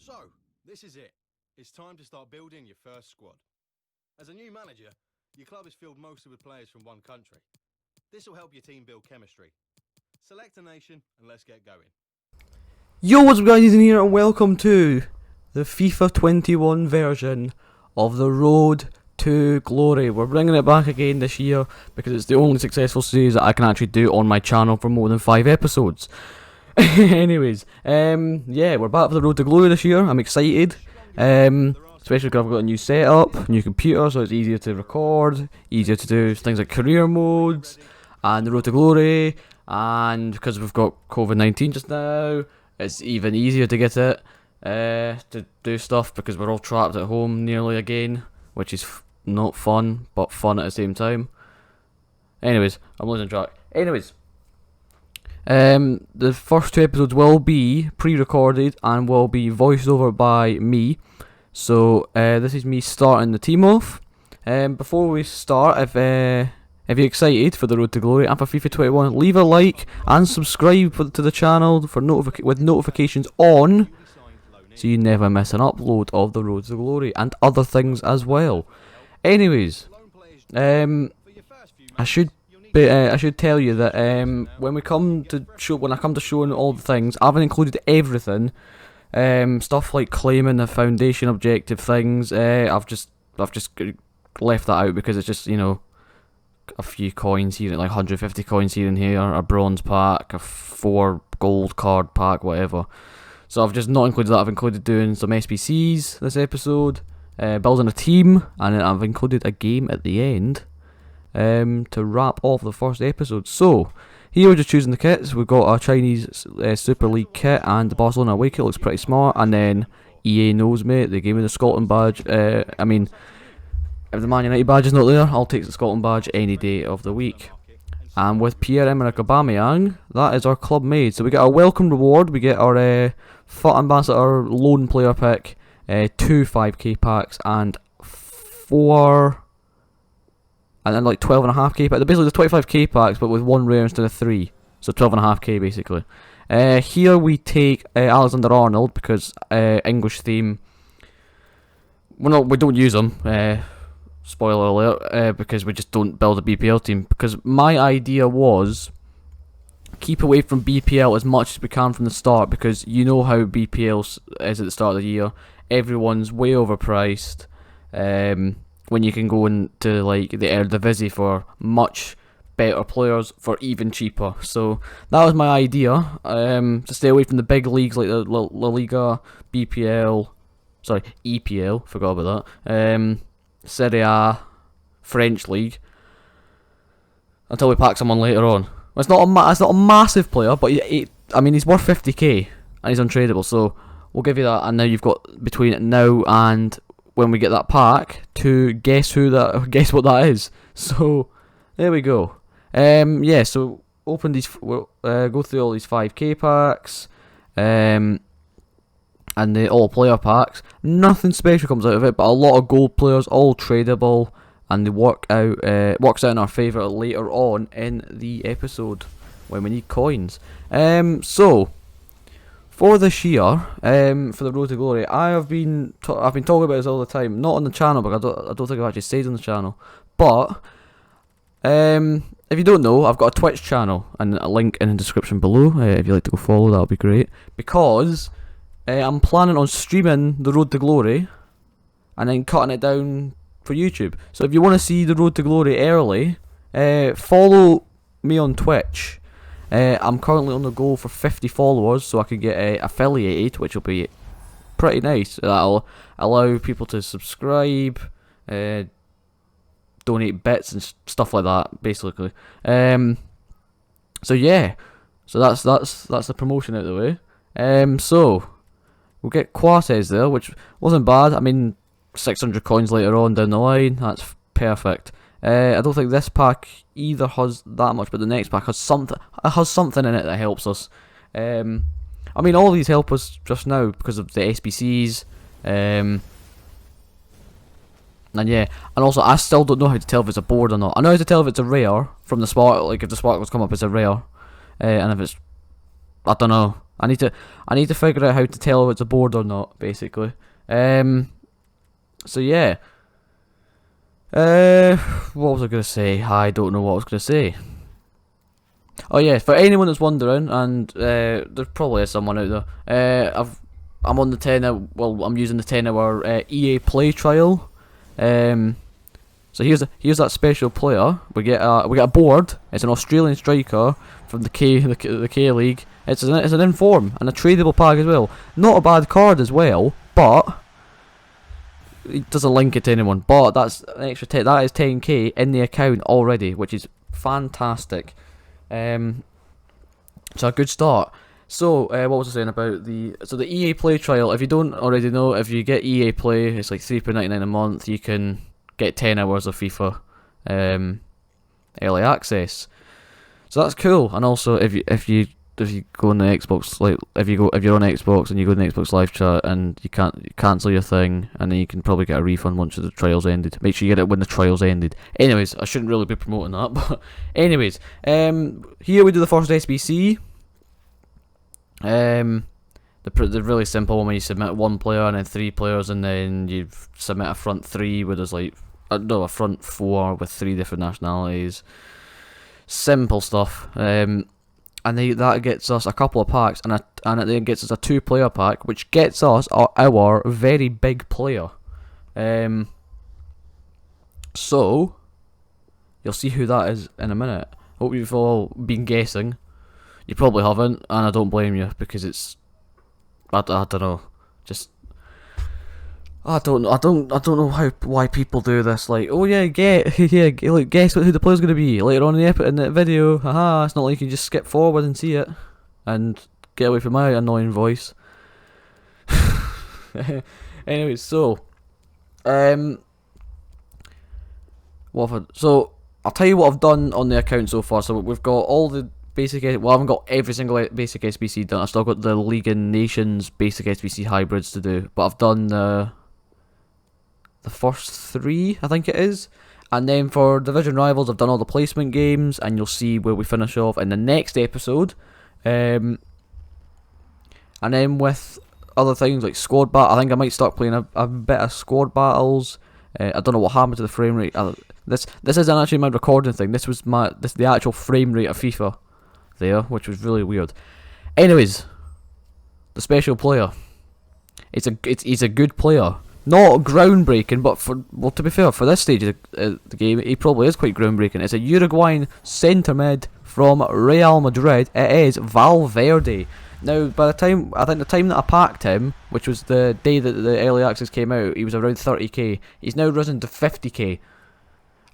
So, this is it. It's time to start building your first squad. As a new manager, your club is filled mostly with players from one country. This will help your team build chemistry. Select a nation and let's get going. Yo, what's up guys, ITzEthan here and welcome to the FIFA 21 version of the Road to Glory. We're bringing it back again this year because it's the only successful series that I can actually do on my channel for more than 5 episodes. Anyways, yeah, we're back for the Road to Glory this year. I'm excited, especially because I've got a new setup, new computer, so it's easier to record, easier to do things like career modes and the Road to Glory, and because we've got COVID-19 just now, it's even easier to get it, to do stuff because we're all trapped at home nearly again, which is not fun, but fun at the same time. Anyways, I'm losing track. Anyways, the first 2 episodes will be pre-recorded and will be voiced over by me. So this is me starting the team off. Before we start, if you're excited for the Road to Glory and for FIFA 21, leave a like and subscribe to the channel for with notifications on, so you never miss an upload of the Road to Glory and other things as well. Anyways, I should tell you that when I come to showing all the things, I haven't included everything. Stuff like claiming the foundation objective things. I've just left that out because it's just, you know, a few coins here, like 150 coins here and here, a bronze pack, a 4 gold card pack, whatever. So I've just not included that. I've included doing some SBCs this episode, building a team, and then I've included a game at the end to wrap off the first episode. So here we're just choosing the kits. We've got our Chinese Super League kit and the Barcelona away kit. Looks pretty smart. And then EA knows me, they gave me the Scotland badge. I mean, if the Man United badge is not there, I'll take the Scotland badge any day of the week. And with Pierre-Emerick Aubameyang, that is our club made. So we get our welcome reward. We get our FUT Ambassador loan player pick, 2 5k packs, and 4, and then like 12.5k packs. They're basically the 25k packs, but with 1 rare instead of 3. So 12.5k basically. Here we take Alexander-Arnold because English theme. We don't use them. Spoiler alert, because we just don't build a BPL team. Because my idea was keep away from BPL as much as we can from the start, because you know how BPL is at the start of the year. Everyone's way overpriced. When you can go into like the Eredivisie for much better players for even cheaper. So that was my idea. To stay away from the big leagues like the La Liga, BPL, sorry, EPL. Forgot about that. Serie A, French league, until we pack someone later on. It's not a massive player, but I mean he's worth 50k and he's untradeable, so we'll give you that. And now you've got between now and when we get that pack to guess what that is. So there we go. Yeah. So open these. We'll go through all these 5k packs. And the all player packs. Nothing special comes out of it, but a lot of gold players, all tradable, and they works out in our favour later on in the episode when we need coins. So for this year, for the Road to Glory, I've been talking about this all the time, not on the channel, but I don't think I've actually said on the channel. But if you don't know, I've got a Twitch channel, and a link in the description below. If you'd like to go follow, that'll be great, because I'm planning on streaming the Road to Glory and then cutting it down for YouTube. So if you want to see the Road to Glory early, follow me on Twitch. I'm currently on the goal for 50 followers, so I can get affiliated, which will be pretty nice. That'll allow people to subscribe, donate bits and stuff like that, basically. So yeah, so that's the promotion out of the way. So we'll get Quartes there, which wasn't bad. I mean, 600 coins later on down the line, that's perfect. I don't think this pack either has that much, but the next pack has something. It has something in it that helps us. I mean, all these help us just now because of the SBCs. And yeah, and also I still don't know how to tell if it's a board or not. I know how to tell if it's a rare from the sparkle. Like if the sparkles come up, it's a rare, and if it's, I don't know. I need to figure out how to tell if it's a board or not, basically. So yeah. What was I gonna say? I don't know what I was gonna say. Oh yeah, for anyone that's wondering, and there probably is someone out there. I'm on the 10-hour. Well, I'm using the 10-hour EA Play trial. So here's that special player. We get a board. It's an Australian striker from the K League. It's an inform and a tradable pack as well. Not a bad card as well, but it doesn't link it to anyone. But that's an extra that is 10k in the account already, which is fantastic. So a good start. So what was I saying about the EA Play trial? If you don't already know, if you get EA Play, it's like £3.99 a month. You can get 10 hours of FIFA early access. So that's cool. And also, if you go on the Xbox, like if you're on Xbox and you go to the Xbox live chat and you cancel your thing, and then you can probably get a refund once the trial's ended. Make sure you get it when the trial's ended. Anyways, I shouldn't really be promoting that, but anyways, here we do the first SBC. The really simple one where you submit one player and then 3 players, and then you submit a front 3 where there's like a front 4 with 3 different nationalities. Simple stuff. And that gets us a couple of packs, and it then gets us a 2-player pack, which gets us our very big player. So you'll see who that is in a minute. Hope you've all been guessing. You probably haven't, and I don't blame you, because it's I don't know, just I don't know why people do this. Like, oh yeah, guess who the player's gonna be later on in the video. Haha, it's not like you just skip forward and see it, and get away from my annoying voice. Anyway, so so I'll tell you what I've done on the account so far. So we've got all the basic. Well, I haven't got every single basic SBC done. I've still got the League and Nations basic SBC hybrids to do, but I've done the first 3, I think it is. And then for Division Rivals, I've done all the placement games, and you'll see where we finish off in the next episode. And then with other things like squad battle, I think I might start playing a bit of squad battles. I don't know what happened to the frame rate. This isn't actually my recording thing. This was the actual frame rate of FIFA there, which was really weird. Anyways, the special player. He's a good player. Not groundbreaking, but to be fair, for this stage of the game, he probably is quite groundbreaking. It's a Uruguayan centre mid from Real Madrid. It is Valverde. Now, by the time that I packed him, which was the day that the early access came out, he was around 30k. He's now risen to 50k.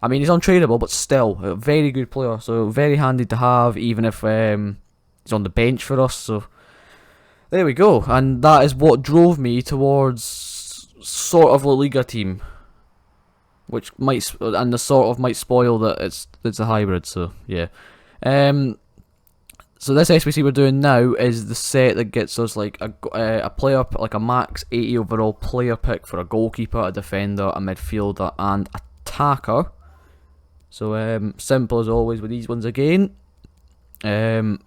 I mean, he's untradeable, but still a very good player. So very handy to have, even if he's on the bench for us. So there we go, and that is what drove me towards sort of La Liga team, which might spoil that it's a hybrid. So yeah. So this SBC we're doing now is the set that gets us like a player, like a max 80 overall player pick for a goalkeeper, a defender, a midfielder, and attacker. So simple as always with these ones again. And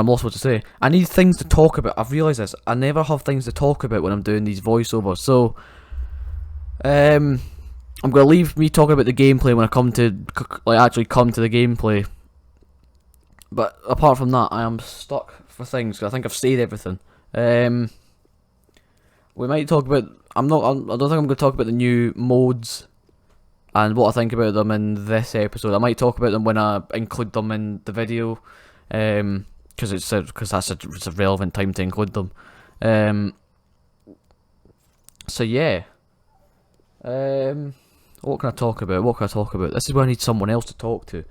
I'm also to say, I need things to talk about. I've realised this. I never have things to talk about when I'm doing these voiceovers. So I'm going to leave me talking about the gameplay when I come to the gameplay. But apart from that, I am stuck for things, because I think I've said everything. We might talk about. I don't think I'm going to talk about the new modes and what I think about them in this episode. I might talk about them when I include them in the video, because it's a relevant time to include them. So yeah. What can I talk about? This is where I need someone else to talk to,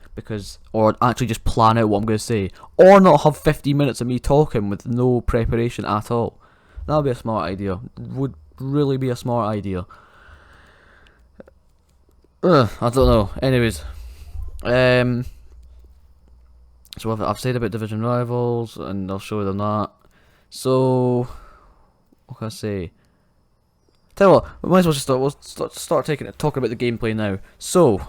or actually just plan out what I'm going to say, or not have 50 minutes of me talking with no preparation at all. That would be a smart idea. Would really be a smart idea. I don't know. Anyways, so I've said about Division Rivals, and I'll show them that. So what can I say? Tell you what, we might as well just start talking about the gameplay now. So,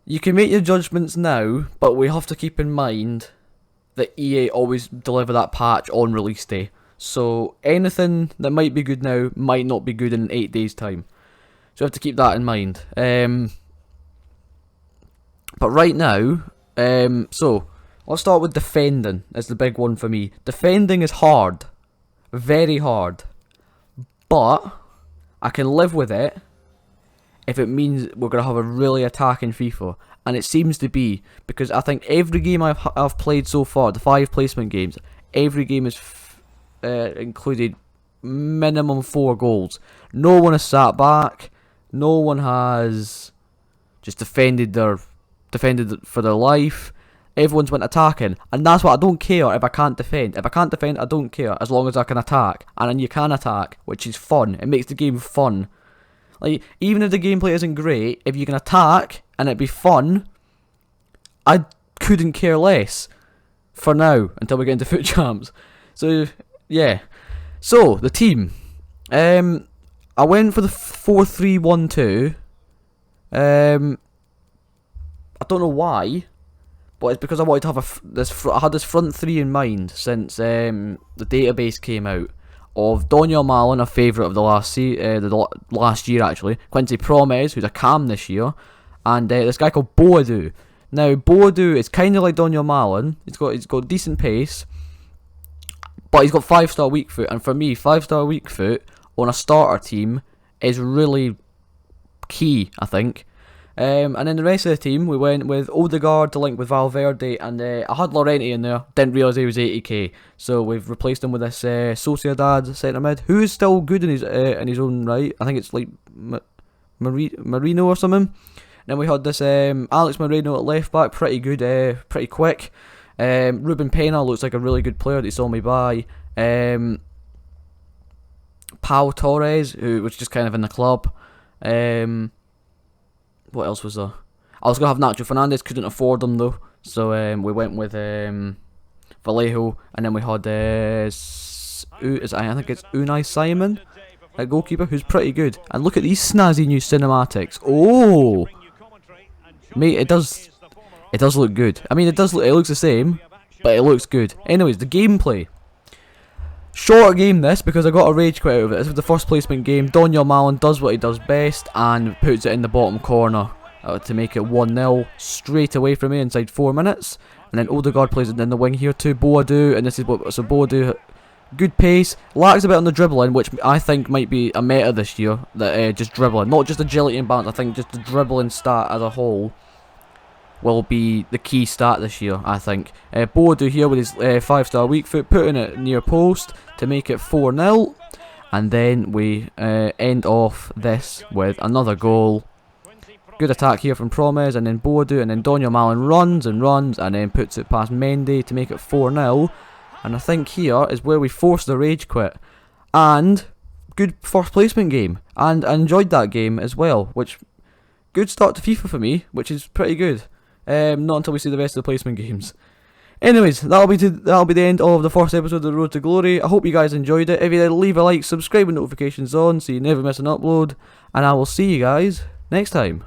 you can make your judgments now, but we have to keep in mind that EA always deliver that patch on release day. So anything that might be good now might not be good in 8 days' time. So we have to keep that in mind. But right now, so let's start with defending. Is the big one for me. Defending is hard, very hard, but I can live with it if it means we're gonna have a really attacking FIFA, and it seems to be, because I think every game I've played so far, the 5 placement games, every game has included minimum 4 goals. No one has sat back. No one has just defended for their life. Everyone's went attacking, and that's what I don't care if I can't defend. If I can't defend, I don't care, as long as I can attack, and then you can attack, which is fun. It makes the game fun. Like, even if the gameplay isn't great, if you can attack and it'd be fun, I couldn't care less. For now, until we get into Foot Champs. So yeah. So the team. I went for the 4-3-1-2. I don't know why, but it's because I wanted to have I had this front 3 in mind since the database came out, of Daniel Malen, a favourite of the last year actually, Quincy Promes, who's a cam this year, and this guy called Boadu. Now Boadu is kind of like Daniel Malen. He's got decent pace, but he's got 5-star weak foot, and for me, 5-star weak foot on a starter team is really key, I think. And then the rest of the team, we went with Odegaard to link with Valverde, and I had Llorente in there, didn't realise he was 80k, so we've replaced him with this Sociedad centre mid, who is still good in his own right. I think it's like Marino or something. And then we had this Alex Moreno at left back, pretty good, pretty quick. Ruben Pena looks like a really good player that he saw me buy. Pau Torres, who was just kind of in the club. What else was there? I was going to have Nacho Fernandez, couldn't afford them though. So we went with Vallejo, and then we had I think it's Unai Simon, a goalkeeper, who's pretty good. And look at these snazzy new cinematics. Oh, mate, it does look good. I mean, it looks the same, but it looks good. Anyways, the gameplay. Shorter game this, because I got a rage quit out of it. This was the first placement game. Daniel Malen does what he does best and puts it in the bottom corner to make it 1-0 straight away from me inside 4 minutes. And then Odegaard plays it in the wing here to Boadu, and this is what, so Boadu, good pace, lacks a bit on the dribbling, which I think might be a meta this year, that just dribbling, not just agility and balance. I think just the dribbling stat as a whole will be the key stat this year, I think. Boadu here with his 5-star weak foot, putting it near post to make it 4-0. And then we end off this with another goal. Good attack here from Promes, and then Boadu, and then Daniel Malen runs and runs, and then puts it past Mendy to make it 4-0. And I think here is where we force the rage quit. And good first placement game. And I enjoyed that game as well, which, good start to FIFA for me, which is pretty good. Not until we see the rest of the placement games. Anyways, that'll be the end of the first episode of the Road to Glory. I hope you guys enjoyed it. If you did, leave a like, subscribe with notifications on so you never miss an upload, and I will see you guys next time.